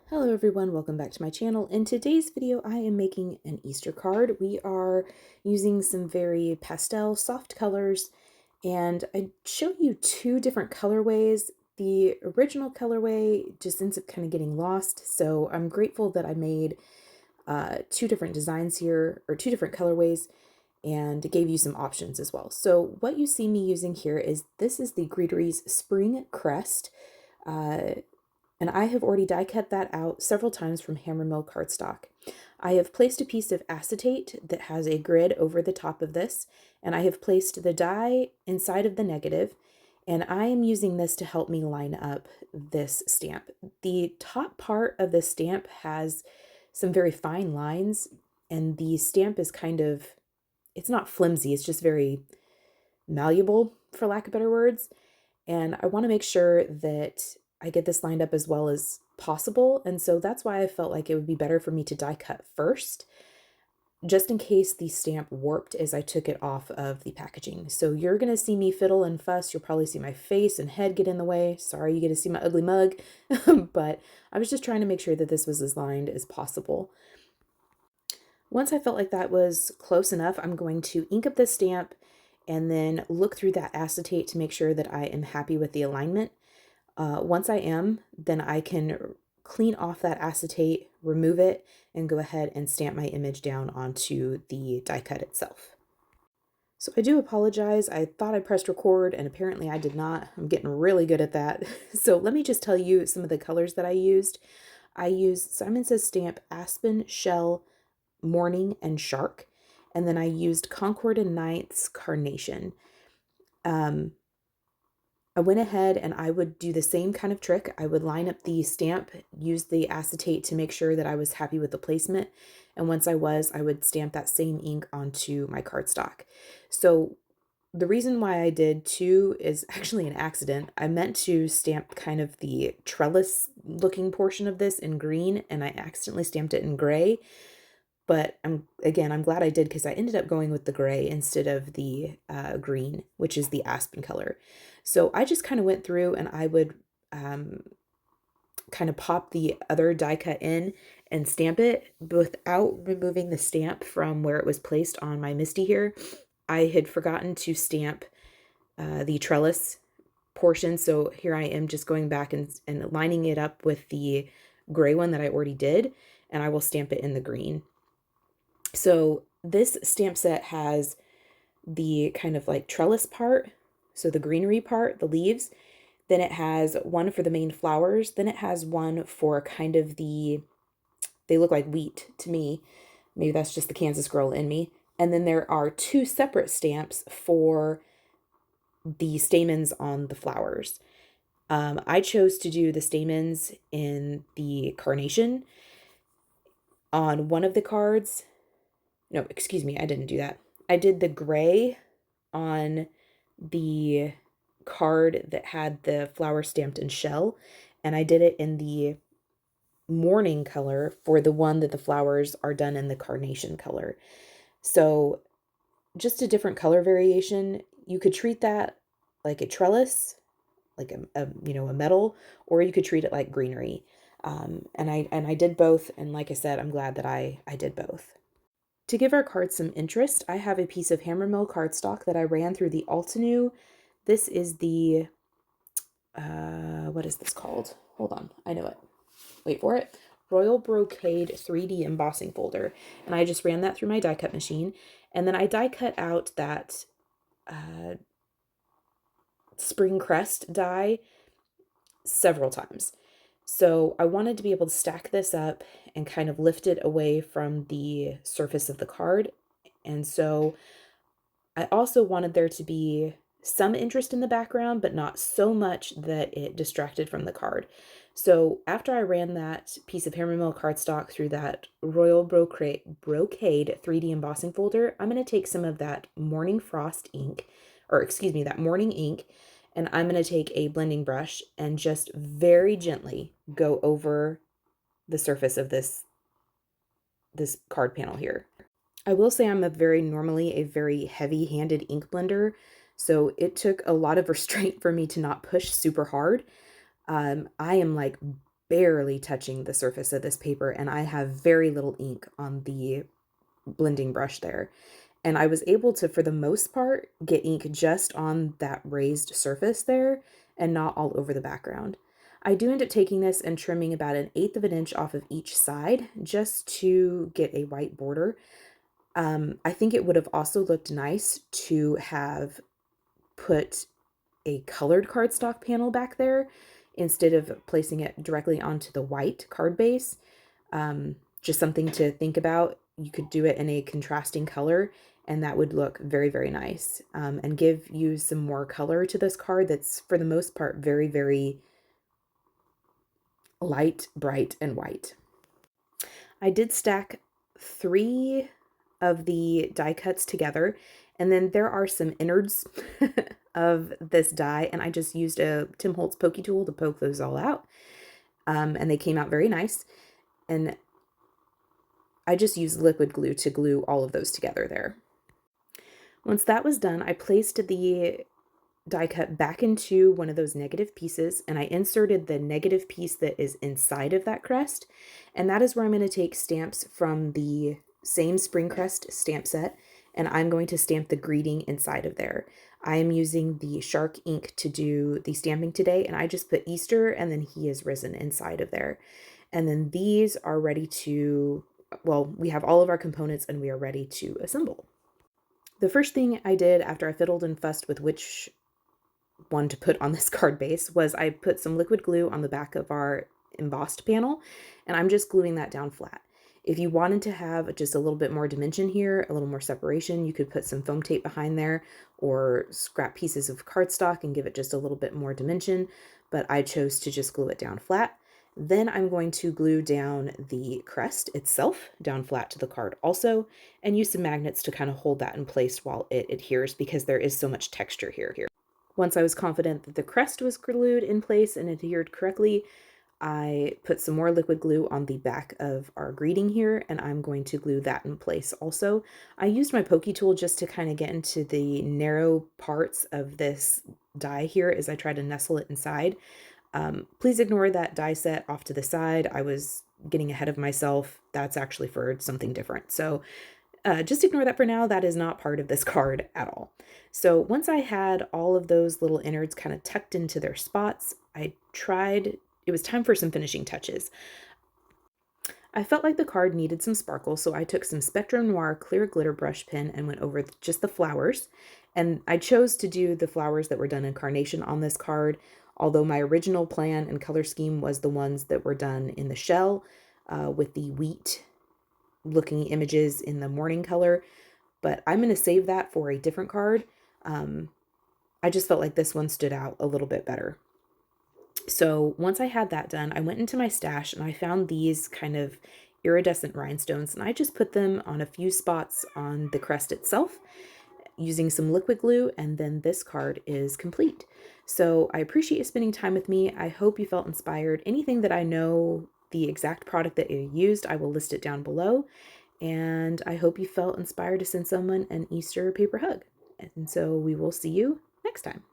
Hello everyone, welcome back to my channel. In today's video, I am making an Easter card. We are using some very pastel, soft colors, and I show you two different colorways. The original colorway just ends up kind of getting lost, so I'm grateful that I made two different designs here, or two different colorways, and gave you some options as well. So what you see me using here is, this is the Greetery Spring Crest. And I have already die cut that out several times from HAMMERMILL cardstock. I have placed a piece of acetate that has a grid over the top of this, and I have placed the die inside of the negative, and I am using this to help me line up this stamp. The top part of the stamp has some very fine lines, and the stamp is kind of, it's not flimsy, it's just very malleable, for lack of better words. And I want to make sure that I get this lined up as well as possible. And so that's why I felt like it would be better for me to die cut first, just in case the stamp warped as I took it off of the packaging. So you're going to see me fiddle and fuss. You'll probably see my face and head get in the way. Sorry, you get to see my ugly mug, but I was just trying to make sure that this was as lined as possible. Once I felt like that was close enough, I'm going to ink up the stamp and then look through that acetate to make sure that I am happy with the alignment. Once I am, then I can clean off that acetate, remove it, and go ahead and stamp my image down onto the die cut itself. So I do apologize. I thought I pressed record and apparently I did not. I'm getting really good at that. So let me just tell you some of the colors that I used. I used Simon Says Stamp Aspen, Shell, Morning, and Shark. And then I used Concord and Ninth's Carnation. I went ahead and I would do the same kind of trick. I would line up the stamp, use the acetate to make sure that I was happy with the placement. And once I was, I would stamp that same ink onto my cardstock. So the reason why I did two is actually an accident. I meant to stamp kind of the trellis looking portion of this in green, and I accidentally stamped it in gray. But I'm glad I did, because I ended up going with the gray instead of the green, which is the Aspen color. So I just kind of went through and I would kind of pop the other die cut in and stamp it without removing the stamp from where it was placed on my MISTI here. I had forgotten to stamp the trellis portion, so here I am just going back and lining it up with the gray one that I already did, and I will stamp it in the green. So this stamp set has the kind of like trellis part, so the greenery part, the leaves. Then it has one for the main flowers. Then it has one for kind of they look like wheat to me. Maybe that's just the Kansas girl in me. And then there are two separate stamps for the stamens on the flowers. I chose to do the stamens in the carnation on one of the cards. No, excuse me, I didn't do that. I did the gray on the card that had the flower stamped in shell, and I did it in the morning color for the one that the flowers are done in the carnation color. So just a different color variation. You could treat that like a trellis, like a metal, or you could treat it like greenery. And I did both, and like I said, I'm glad that I did both. To give our cards some interest, I have a piece of HAMMERMILL cardstock that I ran through the Altenew. This is the, what is this called? Hold on, I know it. Wait for it. Royal Brocade 3D embossing folder. And I just ran that through my die cut machine. And then I die cut out that Spring Crest die several times. So I wanted to be able to stack this up and kind of lift it away from the surface of the card. And so I also wanted there to be some interest in the background, but not so much that it distracted from the card. So after I ran that piece of HAMMERMILL cardstock through that Royal Brocade 3D embossing folder, I'm going to take some of that Morning Frost ink, or excuse me, that Morning ink, and I'm going to take a blending brush and just very gently go over the surface of this card panel here. I will say I'm normally a very heavy-handed ink blender, so it took a lot of restraint for me to not push super hard. I am like barely touching the surface of this paper, and I have very little ink on the blending brush there. And I was able to, for the most part, get ink just on that raised surface there and not all over the background. I do end up taking this and trimming about 1/8 of an inch off of each side just to get a white border. I think it would have also looked nice to have put a colored cardstock panel back there instead of placing it directly onto the white card base. Just something to think about. You could do it in a contrasting color, and that would look very, very nice, and give you some more color to this card that's, for the most part, very, very light, bright, and white. I did stack 3 of the die cuts together, and then there are some innards of this die, and I just used a Tim Holtz pokey tool to poke those all out, and they came out very nice. And I just used liquid glue to glue all of those together there. Once that was done, I placed the die cut back into one of those negative pieces, and I inserted the negative piece that is inside of that crest, and that is where I'm going to take stamps from the same Spring Crest stamp set, and I'm going to stamp the greeting inside of there. I am using the Shark ink to do the stamping today, and I just put Easter and then He is Risen inside of there. And then these are ready to, well, we have all of our components and we are ready to assemble. The first thing I did after I fiddled and fussed with which one to put on this card base was I put some liquid glue on the back of our embossed panel, and I'm just gluing that down flat. If you wanted to have just a little bit more dimension here, a little more separation, you could put some foam tape behind there or scrap pieces of cardstock and give it just a little bit more dimension, but I chose to just glue it down flat. Then I'm going to glue down the crest itself down flat to the card also, and use some magnets to kind of hold that in place while it adheres, because there is so much texture here. Once I was confident that the crest was glued in place and adhered correctly, I put some more liquid glue on the back of our greeting here, and I'm going to glue that in place also. I used my pokey tool just to kind of get into the narrow parts of this die here as I try to nestle it inside. Please ignore that die set off to the side. I was getting ahead of myself. That's actually for something different. So just ignore that for now. That is not part of this card at all. So once I had all of those little innards kind of tucked into their spots, it was time for some finishing touches. I felt like the card needed some sparkle, so I took some Spectrum Noir clear glitter brush pen and went over just the flowers. And I chose to do the flowers that were done in Carnation on this card, although my original plan and color scheme was the ones that were done in the shell with the wheat looking images in the morning color. But I'm going to save that for a different card. I just felt like this one stood out a little bit better. So once I had that done, I went into my stash and I found these kind of iridescent rhinestones, and I just put them on a few spots on the crest itself using some liquid glue, and then this card is complete. So I appreciate you spending time with me. I hope you felt inspired. Anything that I know the exact product that you used, I will list it down below. And I hope you felt inspired to send someone an Easter paper hug. And so we will see you next time.